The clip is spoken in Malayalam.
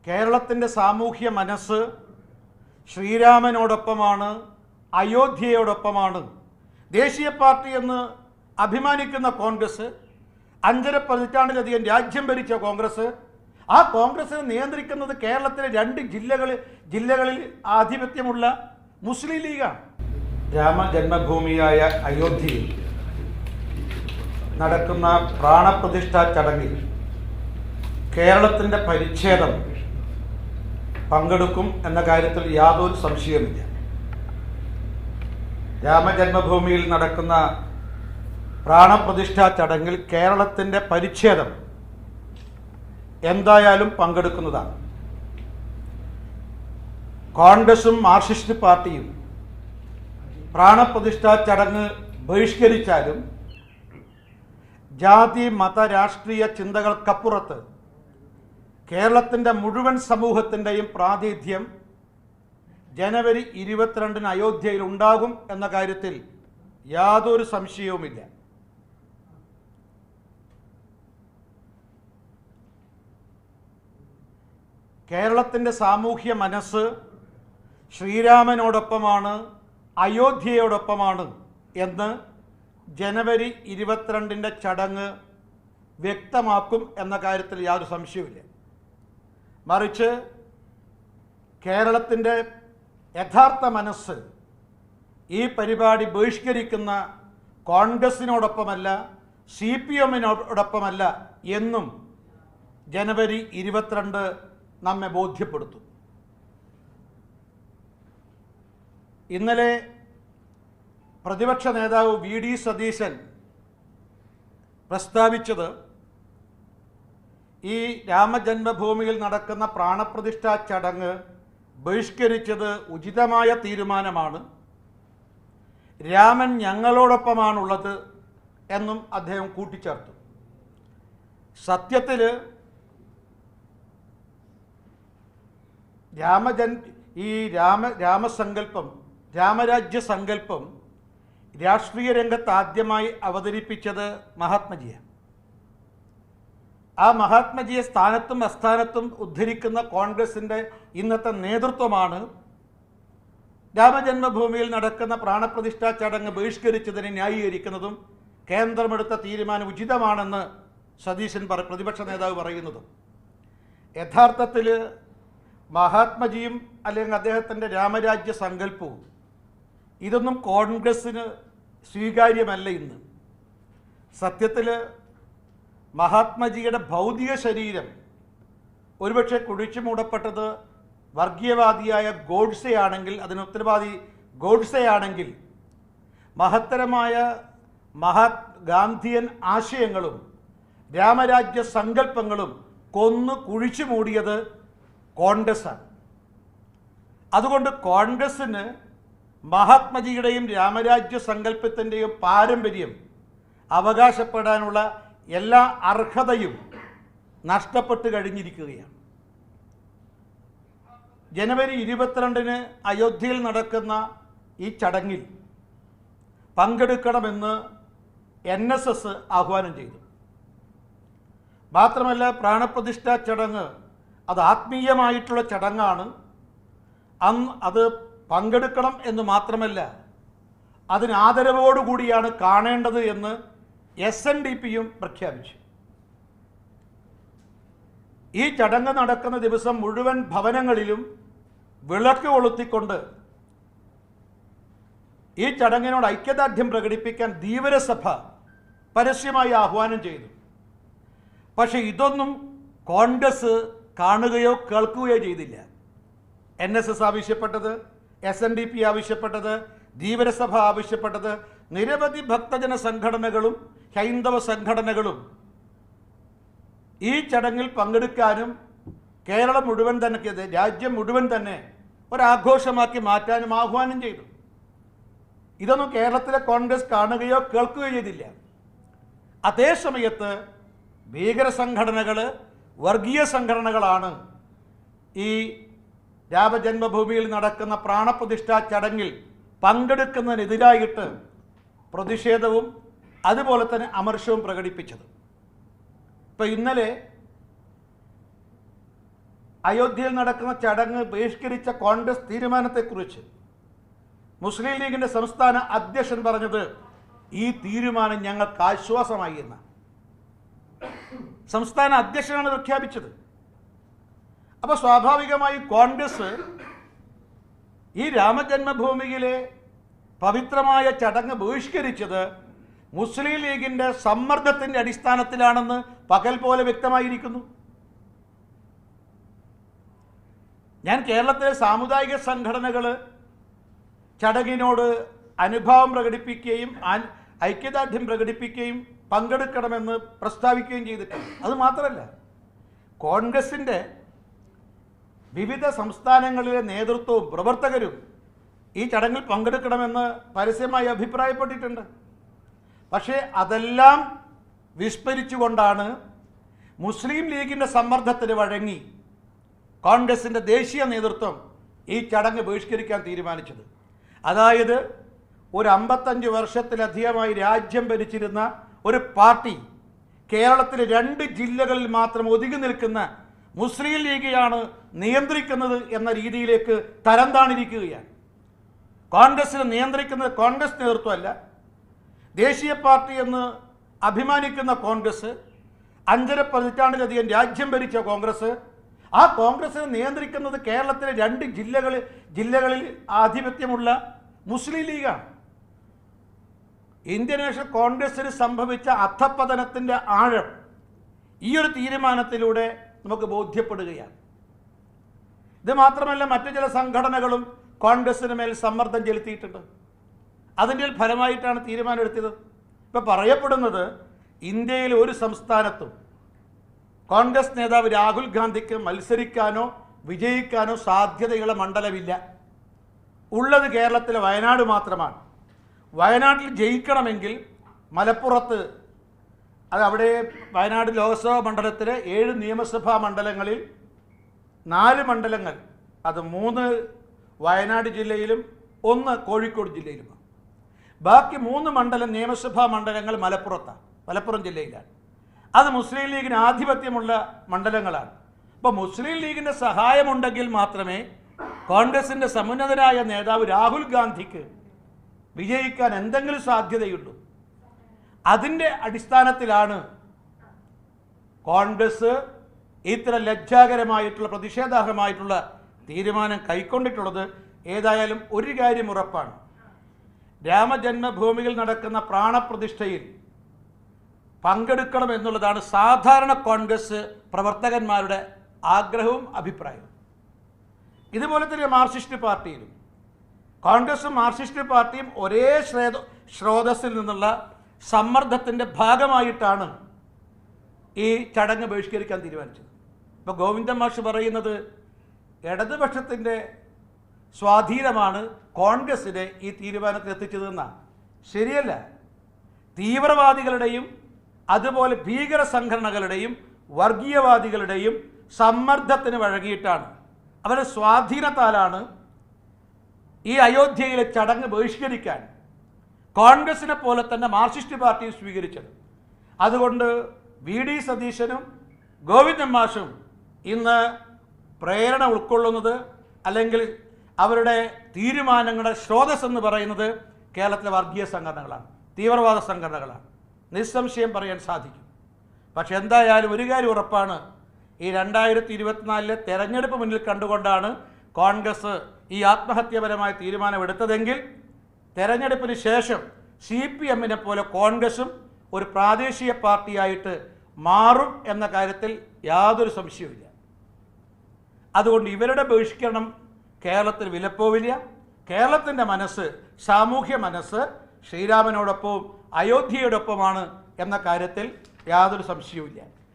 കേരളത്തിൻ്റെ സാമൂഹ്യ മനസ്സ് ശ്രീരാമനോടൊപ്പമാണ്, അയോധ്യയോടൊപ്പമാണ്. ദേശീയ പാർട്ടി എന്ന് അഭിമാനിക്കുന്ന കോൺഗ്രസ്, 5.5 പതിറ്റാണ്ടിലധികം രാജ്യം ഭരിച്ച കോൺഗ്രസ്, ആ കോൺഗ്രസിനെ നിയന്ത്രിക്കുന്നത് കേരളത്തിലെ 2 ജില്ലകളിൽ ആധിപത്യമുള്ള മുസ്ലിം ലീഗാണ്. രാമജന്മഭൂമിയായ അയോധ്യയിൽ നടക്കുന്ന പ്രാണപ്രതിഷ്ഠാ ചടങ്ങിൽ കേരളത്തിൻ്റെ പരിച്ഛേദം പങ്കെടുക്കും എന്ന കാര്യത്തിൽ യാതൊരു സംശയവുമില്ല. രാമജന്മഭൂമിയിൽ നടക്കുന്ന പ്രാണപ്രതിഷ്ഠാ ചടങ്ങിൽ കേരളത്തിൻ്റെ പരിച്ഛേദം എന്തായാലും പങ്കെടുക്കുന്നതാണ്. കോൺഗ്രസും മാർക്സിസ്റ്റ് പാർട്ടിയും പ്രാണപ്രതിഷ്ഠാ ചടങ്ങ് ബഹിഷ്കരിച്ചാലും ജാതി മത രാഷ്ട്രീയ ചിന്തകൾക്കപ്പുറത്ത് കേരളത്തിൻ്റെ മുഴുവൻ സമൂഹത്തിൻ്റെയും പ്രാതിനിധ്യം ജനുവരി 22-ന് അയോധ്യയിൽ ഉണ്ടാകും എന്ന കാര്യത്തിൽ യാതൊരു സംശയവുമില്ല. കേരളത്തിൻ്റെ സാമൂഹ്യ മനസ്സ് ശ്രീരാമനോടൊപ്പമാണ്, അയോധ്യയോടൊപ്പമാണ് എന്ന് ജനുവരി 22-ൻ്റെ ചടങ്ങ് വ്യക്തമാക്കും എന്ന കാര്യത്തിൽ യാതൊരു സംശയവുമില്ല. മറിച്ച് കേരളത്തിൻ്റെ യഥാർത്ഥ മനസ്സ് ഈ പരിപാടി ബഹിഷ്കരിക്കുന്ന കോൺഗ്രസിനോടൊപ്പമല്ല, CPM-നോടൊപ്പമല്ല എന്നും ജനുവരി 22 നമ്മെ ബോധ്യപ്പെടുത്തും. ഇന്നലെ പ്രതിപക്ഷ നേതാവ് VD സതീശൻ പ്രസ്താവിച്ചത് ഈ രാമജന്മഭൂമിയിൽ നടക്കുന്ന പ്രാണപ്രതിഷ്ഠാ ചടങ്ങ് ബഹിഷ്കരിച്ചത് ഉചിതമായ തീരുമാനമാണ്, രാമൻ ഞങ്ങളോടൊപ്പമാണുള്ളത് എന്നും അദ്ദേഹം കൂട്ടിച്ചേർത്തു. സത്യത്തിൽ രാമരാജ്യസങ്കല്പം രാഷ്ട്രീയ രംഗത്ത് ആദ്യമായി അവതരിപ്പിച്ചത് മഹാത്മജിയാണ്. ആ മഹാത്മജിയെ സ്ഥാനത്തും അസ്ഥാനത്തും ഉദ്ധരിക്കുന്ന കോൺഗ്രസിൻ്റെ ഇന്നത്തെ നേതൃത്വമാണ് രാമജന്മഭൂമിയിൽ നടക്കുന്ന പ്രാണപ്രതിഷ്ഠാ ചടങ്ങ് ബഹിഷ്കരിച്ചതിനെ ന്യായീകരിക്കുന്നതും കേന്ദ്രമെടുത്ത തീരുമാനം ഉചിതമാണെന്ന് സതീശൻ പ്രതിപക്ഷ നേതാവ് പറയുന്നതും. യഥാർത്ഥത്തിൽ മഹാത്മജിയും അല്ലെങ്കിൽ അദ്ദേഹത്തിൻ്റെ രാമരാജ്യ സങ്കല്പവും ഇതൊന്നും കോൺഗ്രസ്സിന് സ്വീകാര്യമല്ല. ഇന്ന് സത്യത്തിൽ മഹാത്മജിയുടെ ഭൗതിക ശരീരം ഒരുപക്ഷെ കുഴിച്ചു മൂടപ്പെട്ടത് വർഗീയവാദിയായ ഗോഡ്സെയാണെങ്കിൽ, അതിന് ഉത്തരവാദി ഗോഡ്സെയാണെങ്കിൽ, മഹത്തരമായ ഗാന്ധിയൻ ആശയങ്ങളും രാമരാജ്യ സങ്കല്പങ്ങളും കൊന്നു കുഴിച്ചു മൂടിയത് കോൺഗ്രസ്സാണ്. അതുകൊണ്ട് കോൺഗ്രസ്സിന് മഹാത്മജിയുടെയും രാമരാജ്യ സങ്കല്പത്തിൻ്റെയും പാരമ്പര്യം അവകാശപ്പെടാനുള്ള എല്ലാ അർഹതയും നഷ്ടപ്പെട്ട് കഴിഞ്ഞിരിക്കുകയാണ്. ജനുവരി 22-ന് അയോധ്യയിൽ നടക്കുന്ന ഈ ചടങ്ങിൽ പങ്കെടുക്കണമെന്ന് NSS ആഹ്വാനം ചെയ്തു. മാത്രമല്ല, പ്രാണപ്രതിഷ്ഠാ ചടങ്ങ് അത് ആത്മീയമായിട്ടുള്ള ചടങ്ങാണ്. അത് പങ്കെടുക്കണം എന്ന് മാത്രമല്ല, അതിന് ആദരവോടുകൂടിയാണ് കാണേണ്ടത് എന്ന് SNDPയും പ്രഖ്യാപിച്ചു. ഈ ചടങ്ങ് നടക്കുന്ന ദിവസം മുഴുവൻ ഭവനങ്ങളിലും വിളക്ക് കൊളുത്തിക്കൊണ്ട് ഈ ചടങ്ങിനോട് ഐക്യദാർഢ്യം പ്രകടിപ്പിക്കാൻ ധീവരസഭ പരസ്യമായി ആഹ്വാനം ചെയ്തു. പക്ഷേ ഇതൊന്നും കോൺഗ്രസ് കാണുകയോ കേൾക്കുകയോ ചെയ്തില്ല. NSS ആവശ്യപ്പെട്ടത്, SNDP ആവശ്യപ്പെട്ടത്, ധീവരസഭ ആവശ്യപ്പെട്ടത്, നിരവധി ഭക്തജന സംഘടനകളും ഹൈന്ദവ സംഘടനകളും ഈ ചടങ്ങിൽ പങ്കെടുക്കാനും കേരളം മുഴുവൻ തന്നെ, രാജ്യം മുഴുവൻ തന്നെ ഒരാഘോഷമാക്കി മാറ്റാനും ആഹ്വാനം ചെയ്തു. ഇതൊന്നും കേരളത്തിലെ കോൺഗ്രസ് കാണുകയോ കേൾക്കുകയോ ചെയ്തില്ല. അതേസമയത്ത് ഭീകര സംഘടനകൾ, വർഗീയ സംഘടനകളാണ് ഈ രാമജന്മഭൂമിയിൽ നടക്കുന്ന പ്രാണപ്രതിഷ്ഠാ ചടങ്ങിൽ പങ്കെടുക്കുന്നതിനെതിരായിട്ട് പ്രതിഷേധവും അതുപോലെ തന്നെ അമർഷവും പ്രകടിപ്പിച്ചത്. ഇപ്പോൾ ഇന്നലെ അയോധ്യയിൽ നടക്കുന്ന ചടങ്ങ് ബഹിഷ്കരിച്ച കോൺഗ്രസ് തീരുമാനത്തെക്കുറിച്ച് മുസ്ലിം ലീഗിൻ്റെ സംസ്ഥാന അധ്യക്ഷൻ പറഞ്ഞത് ഈ തീരുമാനം ഞങ്ങൾക്ക് ആശ്വാസമായി എന്ന്. സംസ്ഥാന അധ്യക്ഷനാണ് പ്രഖ്യാപിച്ചത്. അപ്പോൾ സ്വാഭാവികമായി കോൺഗ്രസ് ഈ രാമജന്മഭൂമിയിലെ പവിത്രമായ ചടങ്ങ് ബഹിഷ്കരിച്ചത് മുസ്ലിം ലീഗിൻ്റെ സമ്മർദ്ദത്തിൻ്റെ അടിസ്ഥാനത്തിലാണെന്ന് പകൽ പോലെ വ്യക്തമായിരിക്കുന്നു. ഞാൻ കേരളത്തിലെ സാമുദായിക സംഘടനകൾ ചടങ്ങിനോട് അനുഭാവം പ്രകടിപ്പിക്കുകയും ഐക്യദാർഢ്യം പ്രകടിപ്പിക്കുകയും പങ്കെടുക്കണമെന്ന് പ്രസ്താവിക്കുകയും ചെയ്തിട്ടുണ്ട്. അതുമാത്രമല്ല, കോൺഗ്രസിൻ്റെ വിവിധ സംസ്ഥാനങ്ങളിലെ നേതൃത്വവും പ്രവർത്തകരും ഈ ചടങ്ങിൽ പങ്കെടുക്കണമെന്ന് പരസ്യമായി അഭിപ്രായപ്പെട്ടിട്ടുണ്ട്. പക്ഷേ അതെല്ലാം വിസ്മരിച്ചുകൊണ്ടാണ് മുസ്ലിം ലീഗിൻ്റെ സമ്മർദ്ദത്തിന് വഴങ്ങി കോൺഗ്രസിൻ്റെ ദേശീയ നേതൃത്വം ഈ ചടങ്ങ് ബഹിഷ്കരിക്കാൻ തീരുമാനിച്ചത്. അതായത് ഒരു 55 വർഷത്തിലധികമായി രാജ്യം ഭരിച്ചിരുന്ന ഒരു പാർട്ടി കേരളത്തിലെ 2 ജില്ലകളിൽ മാത്രം ഒതുങ്ങി നിൽക്കുന്ന മുസ്ലിം ലീഗിയാണ് നിയന്ത്രിക്കുന്നത് എന്ന രീതിയിലേക്ക് തരം താണിരിക്കുകയാണ്. കോൺഗ്രസിനെ നിയന്ത്രിക്കുന്നത് കോൺഗ്രസ് നേതൃത്വമല്ല, ദേശീയ പാർട്ടി എന്ന് അഭിമാനിക്കുന്ന കോൺഗ്രസ്, 5.5 പതിറ്റാണ്ടിലധികം രാജ്യം ഭരിച്ച കോൺഗ്രസ്, ആ കോൺഗ്രസിനെ നിയന്ത്രിക്കുന്നത് കേരളത്തിലെ 2 ജില്ലകളിൽ ആധിപത്യമുള്ള മുസ്ലിം ലീഗാണ്. ഇന്ത്യൻ നാഷണൽ കോൺഗ്രസിന് സംഭവിച്ച അധപ്പതനത്തിൻ്റെ ആഴം ഈ ഒരു തീരുമാനത്തിലൂടെ നമുക്ക് ബോധ്യപ്പെടുകയാണ്. ഇത് മാത്രമല്ല, മറ്റു ചില സംഘടനകളും കോൺഗ്രസിന് മേൽ സമ്മർദ്ദം ചെലുത്തിയിട്ടുണ്ട്. അതിൻ്റെ ഫലമായിട്ടാണ് തീരുമാനമെടുത്തത്. ഇപ്പോൾ പറയപ്പെടുന്നത് ഇന്ത്യയിലെ ഒരു സംസ്ഥാനത്തും കോൺഗ്രസ് നേതാവ് രാഹുൽ ഗാന്ധിക്ക് മത്സരിക്കാനോ വിജയിക്കാനോ സാധ്യതയുള്ള മണ്ഡലമില്ല. ഉള്ളത് കേരളത്തിലെ വയനാട് മാത്രമാണ്. വയനാട്ടിൽ ജയിക്കണമെങ്കിൽ മലപ്പുറത്ത്, അവിടെ വയനാട് ലോക്സഭാ മണ്ഡലത്തിലെ 7 നിയമസഭാ മണ്ഡലങ്ങളിൽ 4 മണ്ഡലങ്ങൾ, അത് 3 വയനാട് ജില്ലയിലും 1 കോഴിക്കോട് ജില്ലയിലുമാണ്. ബാക്കി 3 നിയമസഭാ മണ്ഡലങ്ങൾ മലപ്പുറം ജില്ലയിലാണ്. അത് മുസ്ലിം ലീഗിന് ആധിപത്യമുള്ള മണ്ഡലങ്ങളാണ്. അപ്പോൾ മുസ്ലിം ലീഗിൻ്റെ സഹായമുണ്ടെങ്കിൽ മാത്രമേ കോൺഗ്രസിൻ്റെ സമുന്നതനായ നേതാവ് രാഹുൽ ഗാന്ധിക്ക് വിജയിക്കാൻ എന്തെങ്കിലും സാധ്യതയുള്ളൂ. അതിൻ്റെ അടിസ്ഥാനത്തിലാണ് കോൺഗ്രസ് ഇത്ര ലജ്ജാകരമായിട്ടുള്ള പ്രതിഷേധാർഹമായിട്ടുള്ള തീരുമാനം കൈക്കൊണ്ടിട്ടുള്ളത്. ഏതായാലും ഒരു കാര്യം ഉറപ്പാണ്, രാമജന്മഭൂമിയിൽ നടക്കുന്ന പ്രാണപ്രതിഷ്ഠയിൽ പങ്കെടുക്കണം എന്നുള്ളതാണ് സാധാരണ കോൺഗ്രസ് പ്രവർത്തകന്മാരുടെ ആഗ്രഹവും അഭിപ്രായവും. ഇതുപോലെ തന്നെ മാർക്സിസ്റ്റ് പാർട്ടിയിലും കോൺഗ്രസും മാർക്സിസ്റ്റ് പാർട്ടിയും ഒരേ സ്രോതസ്സിൽ നിന്നുള്ള സമ്മർദ്ദത്തിൻ്റെ ഭാഗമായിട്ടാണ് ഈ ചടങ്ങ് ബഹിഷ്കരിക്കാൻ തീരുമാനിച്ചത്. ഇപ്പോൾ ഗോവിന്ദൻ മാഷ് പറയുന്നത് ഇടതുപക്ഷത്തിൻ്റെ സ്വാധീനമാണ് കോൺഗ്രസിനെ ഈ തീരുമാനത്തിൽ എത്തിച്ചതെന്നാണ്. ശരിയല്ല. തീവ്രവാദികളുടെയും അതുപോലെ ഭീകര സംഘടനകളുടെയും വർഗീയവാദികളുടെയും സമ്മർദ്ദത്തിന് വഴങ്ങിയിട്ടാണ്, അവരുടെ സ്വാധീനത്താലാണ് ഈ അയോധ്യയിലെ ചടങ്ങ് ബഹിഷ്കരിക്കാൻ കോൺഗ്രസിനെ പോലെ തന്നെ മാർക്സിസ്റ്റ് പാർട്ടിയും സ്വീകരിച്ചത്. അതുകൊണ്ട് വി.ഡി. സതീശനും ഗോവിന്ദൻ മാഷും ഇന്ന് പ്രേരണ ഉൾക്കൊള്ളുന്നത്, അല്ലെങ്കിൽ അവരുടെ തീരുമാനങ്ങളുടെ സ്രോതസ് എന്ന് പറയുന്നത് കേരളത്തിലെ വർഗീയ സംഘടനകളാണ്, തീവ്രവാദ സംഘടനകളാണ്. നിസ്സംശയം പറയാൻ സാധിക്കും. പക്ഷെ എന്തായാലും ഒരു കാര്യം ഉറപ്പാണ്, ഈ 2024 തെരഞ്ഞെടുപ്പ് മുന്നിൽ കണ്ടുകൊണ്ടാണ് കോൺഗ്രസ് ഈ ആത്മഹത്യാപരമായ തീരുമാനമെടുത്തതെങ്കിൽ തെരഞ്ഞെടുപ്പിന് ശേഷം CPM-നെ പോലെ കോൺഗ്രസും ഒരു പ്രാദേശിക പാർട്ടിയായിട്ട് മാറും എന്ന കാര്യത്തിൽ യാതൊരു സംശയവുമില്ല. അതുകൊണ്ട് ഇവരുടെ ബഹിഷ്കരണം കേരളത്തിൽ വിലപ്പോവില്ല. കേരളത്തിൻ്റെ മനസ്സ്, സാമൂഹ്യ മനസ്സ് ശ്രീരാമനോടൊപ്പവും അയോധ്യയോടൊപ്പമാണ് എന്ന കാര്യത്തിൽ യാതൊരു സംശയവുമില്ല.